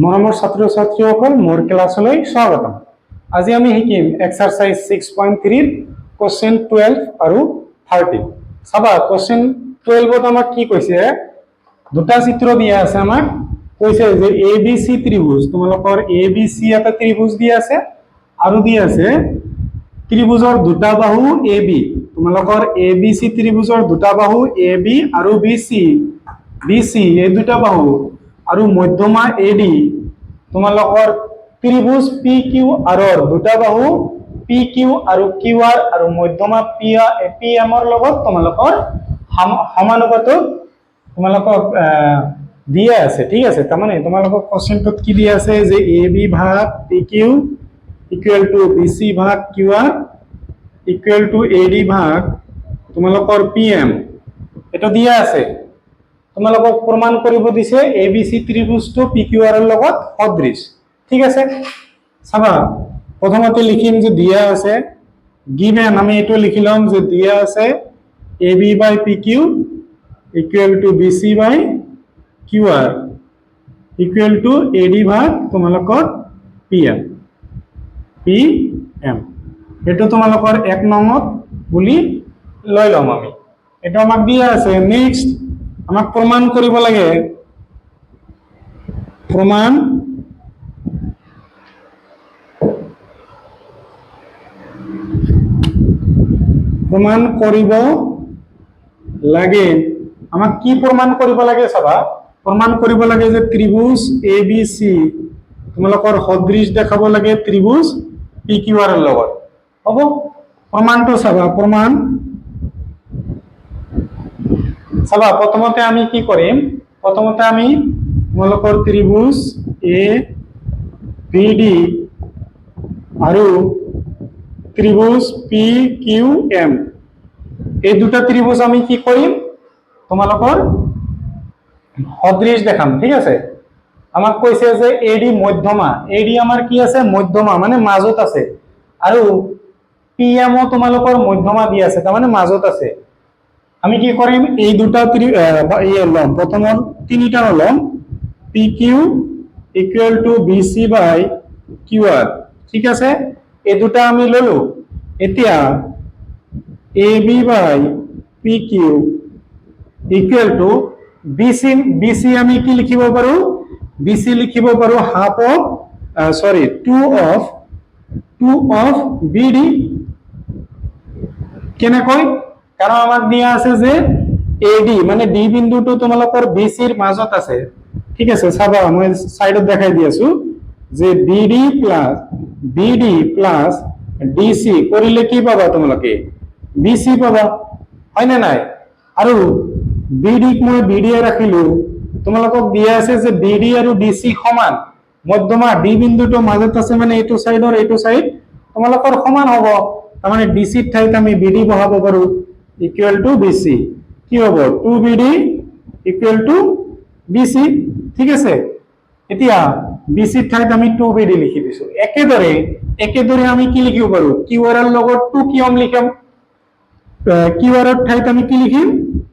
মৰমৰ ছাত্ৰ ছাত্ৰীসকল মোৰ ক্লাছলৈ স্বাগতম। আজি আমি শিকিম এক্সাৰসাইজ 6.3 কোশ্চেন 12 আৰু 13। চাবা কোশ্চেন 12ত আমাক কি কৈছে, দুটা চিত্ৰ দিয়া আছে, আমাক কৈছে যে ABC ত্ৰিভুজ, তোমালোকৰ ABC এটা ত্ৰিভুজ দিয়া আছে আৰু দিয়া আছে ত্ৰিভুজৰ দুটা বাহু AB, তোমালোকৰ ABC ত্ৰিভুজৰ দুটা বাহু AB আৰু BC এই দুটা বাহু আৰু মধ্যমা AD, তোমালোকৰ ত্ৰিভুজ PQR দুটা বাহু PQ আৰু QR আৰু মধ্যমা PM ৰ লগত তোমালোকৰ সমানুপাতত তোমালোকক দিয়া আছে। ঠিক আছে, তাৰমানে তোমালোকক কোশ্চেনটোত কি দিয়া আছে যে AB ভাগ PQ ইকুৱেল টু BC ভাগ QR ইকুৱেল টু AD ভাগ তোমালোকৰ PM, এটা দিয়া আছে। তোমালোকক প্ৰমাণ কৰিব দিছে ABC ত্ৰিভুজটো PQR ৰ লগত সদৃশ। ঠিক আছে, চাবা প্ৰথমতে লিখিম যে দিয়া আছে গিভেন, আমি এটো লিখি লম যে দিয়া আছে AB by PQ equal to BC by QR equal to AD ভাগ তোমালোকৰ PM। এটো তোমালোকৰ 1 নম্বৰত বুলি লৈ লম আমি, এটা আমাক দিয়া আছে। নেক্সট আমাক প্ৰমাণ কৰিব লাগে, প্ৰমাণ কৰিব লাগে। আমাক কি প্ৰমাণ কৰিব লাগে চাবা, প্ৰমাণ কৰিব লাগে যে ত্ৰিভুজ ABC তোমালোকৰ সদৃশ দেখাব লাগে ত্ৰিভুজ PQR ৰ লগত। হ'ব, প্ৰমাণটো চাবা, প্ৰমাণ চাবা। প্ৰথমতে আমি কি কৰিম, প্ৰথমতে আমি তোমালোকৰ ত্ৰিভুজ ABD আৰু ত্ৰিভুজ PQM এই দুটা ত্ৰিভুজ আমি কি কৰিম, তোমালোকৰ সদৃশ দেখাম। ঠিক আছে, আমাক কৈছে যে AD মধ্যমা, AD আমাৰ কি আছে মধ্যমা, মানে মাজত আছে, আৰু PM ও তোমালোকৰ মধ্যমা দি আছে, তাৰমানে মাজত আছে। আমি কি কৰিম, এই দুটা লম, প্ৰথমৰ তিনিটা লম PQ equal to BC by QR। ঠিক আছে, এই দুটা আমি ললো। এতিয়া AB by PQ equal to BC আমি কি লিখিব পাৰো, BC লিখিব পাৰো হাফ অফ 2 অফ BD। কেনেকৈ, কাৰণ আমাক দিয়া আছে যে AD মানে D বিন্দুটো তোমালোকৰ BC ৰ মাজত আছে। ঠিক আছে, চাবা মই সাইডত দেখাই দি আছো যে BD প্লাস DC কৰিলে কি পাবা, তোমালোকে BC পাবা, হয় না নাই? আৰু BD ক মই BD ৰাখিলো, তোমালোকক দিয়া আছে যে BD আৰু DC সমান, মধ্যমা D বিন্দুটো মাজত আছে, মানে এইটো সাইডৰ এইটো সাইড তোমালোকৰ সমান হ'ব, তাৰমানে DC ৰ ঠাইত আমি BD বহাব পাৰো ইকুৱেল টু BC। কি হ'ব 2BD ইকুৱেল টু BC। ঠিক আছে, এতিয়া BC ৰ ঠাইত আমি 2BD লিখি দিছো। একেদৰে আমি কি লিখিব পাৰো, QR ৰ লগত 2QM লিখিম, QR ৰ ঠাইত আমি কি লিখিম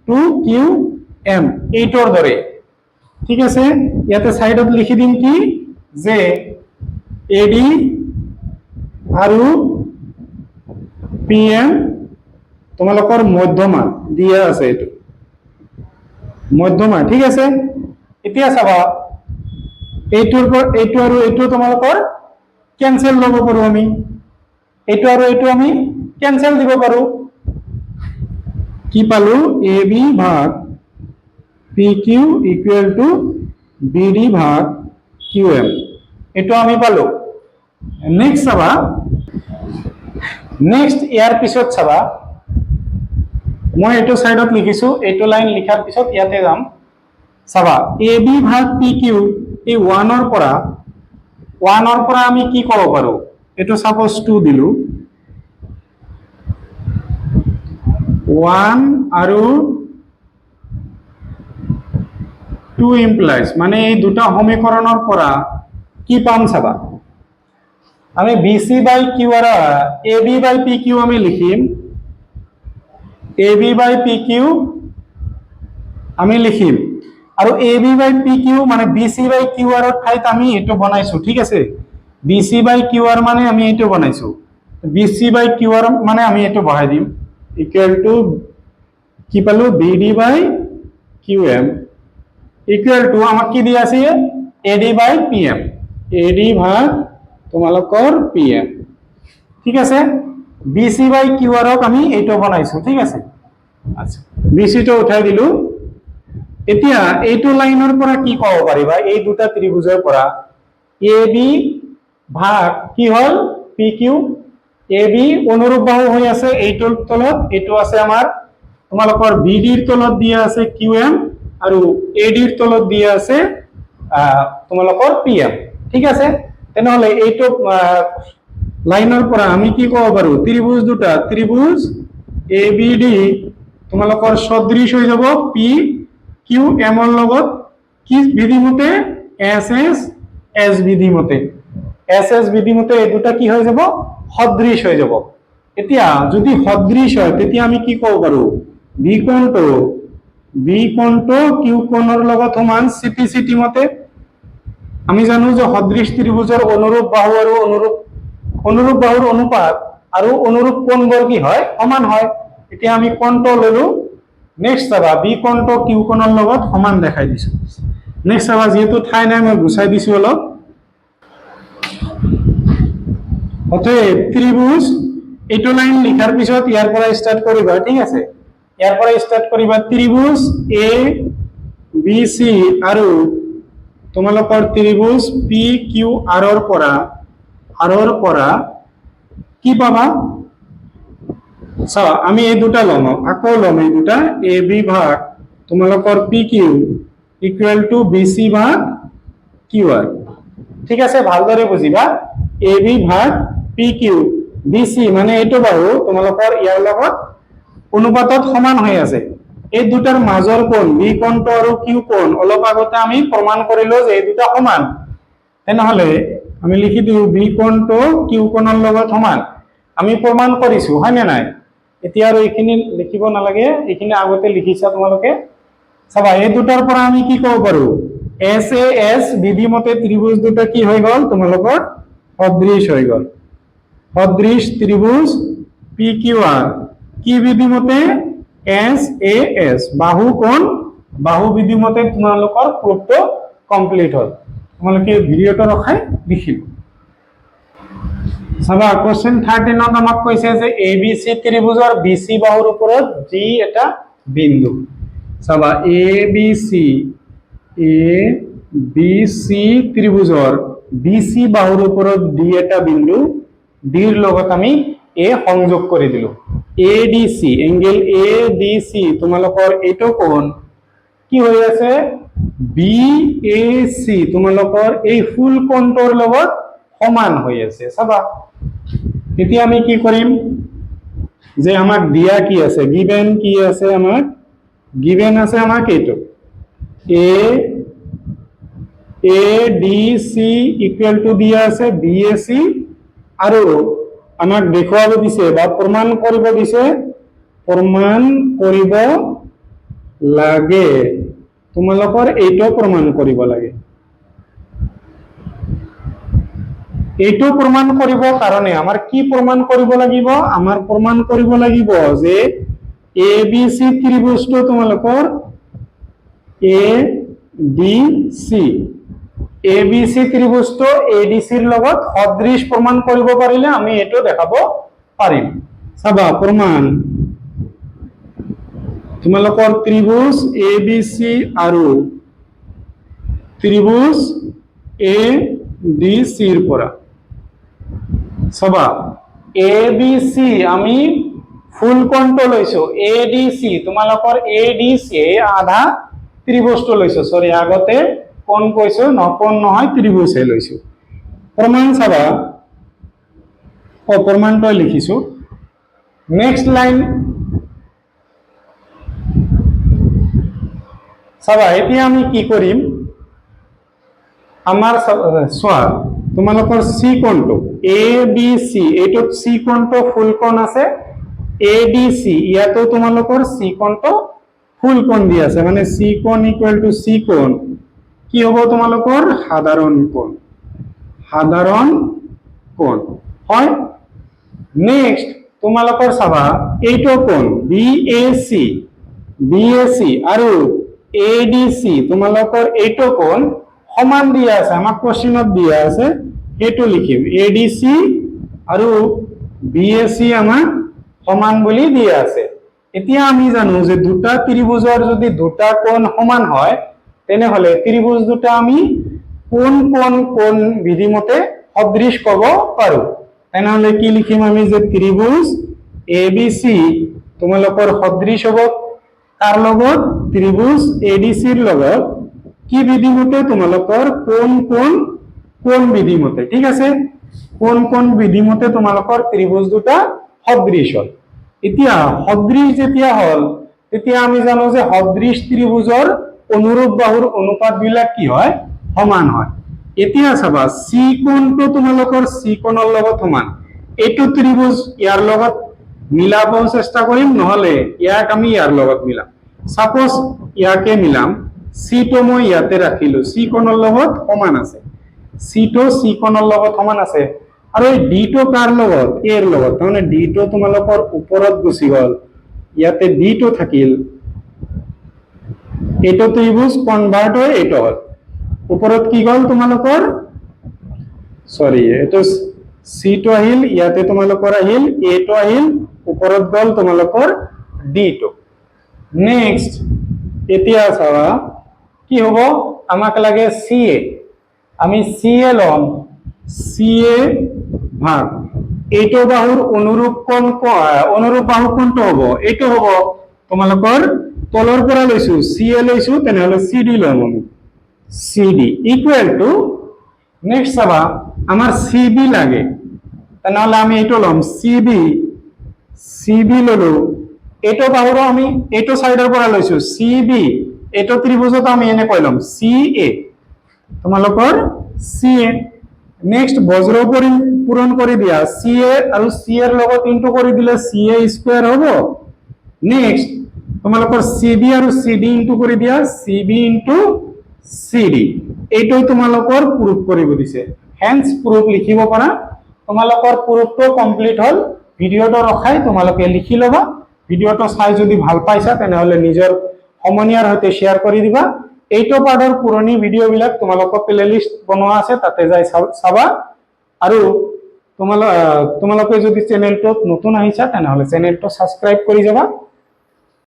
2QM, এইটোৰ দৰে। ঠিক আছে, ইয়াতে সাইডত লিখি দিম কি যে AD আৰু PM তোমালোকৰ মধ্যমা দিয়া আছে, এইটো মধ্যমা। ঠিক আছে, এতিয়া চাবা এইটোৰ এইটো আৰু এইটো তোমালোকৰ কেনসেল ল'ব পাৰো, আমি এইটো আৰু এইটো আমি কেনসেল দিব পাৰো। কি পালো, AB ভাগ PQ ইকুৱেল টু BD ভাগ QM, এইটো আমি পালো। নেক্সট চাবা, নেক্সট ইয়াৰ পিছত চাবা, মই এইটো সাইডত লিখিছো, এইটো লাইন লিখাৰ পিছত ইয়াতে যাম। চাবা AB ভাগ PQ এই 1 ৰ পৰা আমি কি ক'ব পাৰো, এইটো সাপোজ 2 দিলো, 1 আৰু 2 ইমপ্লাইজ, মানে এই দুটা সমীকৰণৰ পৰা কি পাম চাবা, আমি BC by QR AB by PQ আমি লিখিম, AB বাই PQ আমি লিখিম আৰু A B by P Q মানে বি চি বাই কিউ আৰৰ ঠাইত আমি এইটো বনাইছো, ঠিক আছে। B C by Q R মানে আমি এইটো বনাইছো, B C by Q R মানে আমি এইটো বহাই দিম ইকুৱেল টু কি পালো B D by Q M equal to আমাক কি দিয়া আছে A D by P M, A D ভাগ তোমালোকৰ পি এম, ঠিক আছে। বি চি বাই কিউ আৰক আমি এইটো বনাইছো, ঠিক আছে। আচ্ছা, বি চিটো উঠাই দিলো। এতিয়া এইটো লাইনৰ পৰা কি ক'ব পাৰিবা, এই দুটা ত্ৰিভুজৰ পৰা এ বি ভাগ কি হল পি কিউ, এ বি অনুৰূপ বাহু হৈ আছে এইটোৰ তলত, এইটো আছে আমাৰ তোমালোকৰ বি ডিৰ তলত দিয়া আছে কিউ এম আৰু এ ডিৰ তলত দিয়া আছে তোমালোকৰ পি এম, ঠিক আছে। তেনেহলে এইটো লাইনৰ পৰা আমি কি ক'ব পাৰো, ত্ৰিভুজ দুটা, ত্ৰিভুজ এ বি ডি তোমালোকৰ সদৃশ হৈ যাব পি কিউ এমৰ লগত কি বিধি মতে এছ এছ এছ বিধি মতে, এছ এছ বিধি মতে এই দুটা কি হৈ যাব সদৃশ হৈ যাব। এতিয়া যদি সদৃশ হয় তেতিয়া আমি কি ক'ব পাৰো, বি কোণটো কিউ কোণৰ লগত সমান চিটি চিটি মতে। আমি জানো যে সদৃশ ত্ৰিভুজৰ অনুৰূপ বাহু আৰু অনুৰূপ বাহুৰ অনুপাত আৰু অনুৰূপ কোণবোৰ কি হয় সমান হয়। এতিয়া আমি কোণটো ললো, নেক্সট চাবা বি কোণটো কিউ কোণৰ লগত সমান দেখাই দিছো। নেক্সট চাবা যেহেতু ঠাই নাই মই গুচাই দিছো অলপ। অতএব ত্ৰিভুজ এইটো লাইন লিখাৰ পিছত ইয়াৰ পৰা স্টাৰ্ট কৰিবা, ঠিক আছে। ইয়াৰ পৰা স্টাৰ্ট কৰিবা ত্ৰিভুজ এ বি চি আৰু তোমালোকৰ ত্ৰিভুজ পি কিউ আৰৰ পৰা কি পাবা চাও, আমি এই দুটা লম, আকৌ লম এই দুটা এ বি ভাগ তোমালোকৰ P Q equal to B C ভাগ কিউ আৰ, ঠিক আছে। ভালদৰে বুজিবা, এ বি ভাগ পি কিউ বি চি মানে এইটো বাহু তোমালোকৰ ইয়াৰ লগত অনুপাতত সমান হৈ আছে। এই দুটাৰ মাজৰ কোণ বি কোণটো আৰু কিউ কোণ অলপ আগতে আমি প্ৰমাণ কৰিলো যে এই দুটা সমান, তেনেহলে আমি লিখি দিও বি কোণটো কিউ কোণৰ লগত সমান, আমি প্ৰমাণ কৰিছো হয় নে নাই। এতিয়া আৰু এইখিনি লিখিব নালাগে, এইখিনি আগতে লিখিছা তোমালোকে। চাবা এই দুটাৰ পৰা আমি কি ক'ব পাৰো, এছ এ এছ বিধি মতে ত্ৰিভুজ দুটা কি হৈ গল তোমালোকৰ সদৃশ হৈ গল। সদৃশ ত্ৰিভুজ পি কিউ আৰ কি বিধি মতে এছ এ এছ, বাহু কোণ বাহু বিধি মতে তোমালোকৰ প্ৰুফটো কমপ্লিট হল। তোমালোকে ভিডিঅটো ৰখাই লিখিব। চাবা কোশ্চেন 13ত আমাক কৈছে যে এ বি চি ত্ৰিভুজৰ বি চি বাহুৰ ওপৰত জি এটা বিন্দু। চাবা এ বি চি ত্ৰিভুজৰ বি চি বাহুৰ ওপৰত ডি এটা বিন্দু, ডিৰ লগত আমি এ সংযোগ কৰি দিলো। এ ডি চি এংগেল এ ডি চি তোমালোকৰ এইটো কোণ কি হৈ আছে বি এ চি তোমালোকৰ এই ফুল কোণটোৰ লগত সমান হৈ আছে। চাবা এতিয়া আমি কি কৰিম যে আমাক দিয়া কি আছে, গিভেন কি আছে, আমাক গিভেন আছে আমাক এইটো এ ডি চি ইকুৱেল টু দিয়া আছে বি এ চি আৰু আমাক দেখুৱাব দিছে বা প্ৰমাণ কৰিব দিছে, প্ৰমাণ কৰিব লাগে তোমালোকৰ এইটো প্ৰমাণ কৰিব লাগে। এইটো প্ৰমাণ কৰিবৰ কাৰণে আমাৰ কি প্ৰমাণ কৰিব লাগিব, আমাৰ প্ৰমাণ কৰিব লাগিব যে এ বি চি ত্ৰিভুজটো তোমালোকৰ A D C A B C ত্ৰিভুজটো এ ডি চিৰ লগত সদৃশ প্ৰমাণ কৰিব পাৰিলে আমি এইটো দেখাব পাৰিম। চাবা প্ৰমাণ তোমালোকৰ ত্ৰিভুজ এ বি চি আৰু ত্ৰিভুজ এ ডি চিৰ পৰা চাবা এ বি চি আমি ফুল কোণটো লৈছো, এ ডি চি তোমালোকৰ এ ডি চি আধা ত্ৰিভুজটো লৈছো, সৰি আগতে কোণ কৈছো ন, কোণ নহয় ত্ৰিভুজহে লৈছো। প্ৰমাণ চাবা প্ৰমাণটো লিখিছো। নেক্সট লাইন চাবা এতিয়া আমি কি কৰিম, আমাৰ চোৱা তোমালোকৰ চি কোণটো এ বি চি এইটোত চি কোণটো ফুল কোণ আছে, এ ডি চি ইয়াতো তোমালোকৰ চি কোণটো ফুল কোণ দিয়া আছে মানে সি কোণ ইকুয়াল টু সি কোণ কি হ'ব তোমালোকৰ সাধাৰণ কোণ হয় নেক্সট তোমালোকৰ চাবা এইটো কোণ বিএসি আৰু এডিসি তোমালোকৰ এইটো কোণ সমান দিয়া আছে আমাক কোশ্চেনত দিয়া আছে সেইটো লিখিম এডিসি আৰু বিএসি আমাক সমান বুলি দিয়া আছে এতিয়া আমি জানো যে দুটা ত্ৰিভুজৰ যদি দুটা কোণ সমান হয় তেনেহলে ত্ৰিভুজ দুটা আমি কোন বিধিমতে সদৃশ কব পাৰো তেনেহলে কি লিখিম আমি যে ত্ৰিভুজ এবিসি তোমালোকৰ সদৃশ হ'ব তাৰ লগত ত্ৰিভুজ এডিসিৰ লগত কি বিধিমতে তোমালোকৰ কোন বিধিমতে ঠিক আছে কোন বিধিমতে তোমালোকৰ ত্ৰিভুজ দুটা সদৃশ হ'ল এতিয়া সদৃশ যেতিয়া হল তেতিয়া আমি জানো যে সদৃশ ত্ৰিভুজৰ অনুৰূপ বাহুৰ অনুপাত বিলাক কি হয় সমান হয় এতিয়া চাবা সি কোণটো তোমালোকৰ সি কোণৰ লগত সমান এইটো ত্ৰিভুজ ইয়াৰ লগত মিলাব চেষ্টা কৰিম নহলে ইয়াক আমি ইয়াৰ লগত মিলাম সাপোজ ইয়াকে মিলাম সি টো মই ইয়াতে ৰাখিলো সি কোণৰ লগত সমান আছে সি টো সি কোণৰ লগত সমান আছে আৰু এই ডি টো কাৰ লগত এৰ লগত মানে ডি টো তোমালোকৰ ওপৰত গুচি গল ইয়াতে ডি টো থাকিল এইটো ত্ৰিভুজ কনভাৰ্ট হৈ এইটো হল ওপৰত কি গল তোমালোকৰ সৰি এইটো সি টো আহিল ইয়াতে তোমালোকৰ আহিল এ টো আহিল ওপৰত গল তোমালোকৰ ডি টো নেক্সট এতিয়া চাবা কি হ'ব আমাক লাগে সিএ আমি সিএ লম সিএ ভাগ এইটো বাহুৰ অনুৰূপ বাহু কোনটো হ'ব এইটো হ'ব তোমালোকৰ তলৰ পৰা লৈছো সিএ লৈছো তেনেহলে সিডি লম আমি সিডি ইকুয়াল টু নেক্সট চাবা আমার সিবি লাগে তেনেহলে আমি এইটো লম সিবি ললো এইটো বাহুৰ আমি এইটো সাইডৰ পৰা লৈছো সিবি এইটো ত্ৰিভুজত আমি এনে কইলাম সিএ তোমালোকৰ সিএ নেক্সট বজ্ৰ পূৰণ কৰি দিয়া সিএ আৰু সি এৰ লগত ইনটু কৰি দিলে সিএ স্কয়াৰ হ'ব নেক্সট তোমালোকৰ সিবি আৰু সিডি ইনটু কৰি দিয়া সিবি ইনটু সিডি এইটোই তোমালোকৰ প্ৰুফ কৰিব দিছে হেন্স প্ৰুফ লিখিব পাৰা তোমালোকৰ প্ৰুফটো কমপ্লিট হল ভিডিওটো ৰখাই তোমালোকে লিখি লবা ভিডিওটো চাই যদি ভাল পাইছা তেনেহলে নিজৰ সমনীয়াৰ সৈতে শেয়াৰ কৰি দিবা এইটো পাৰ্টৰ পুৰণি ভিডিও বিলাক তোমালোকৰ প্লেলিষ্ট বনোৱা আছে তাতে যাই চাবা আৰু তোমালোকে যদি চেনেলটোত নতুন আহিছা তেনেহলে চেনেলটো সাবস্ক্ৰাইব কৰি যাবা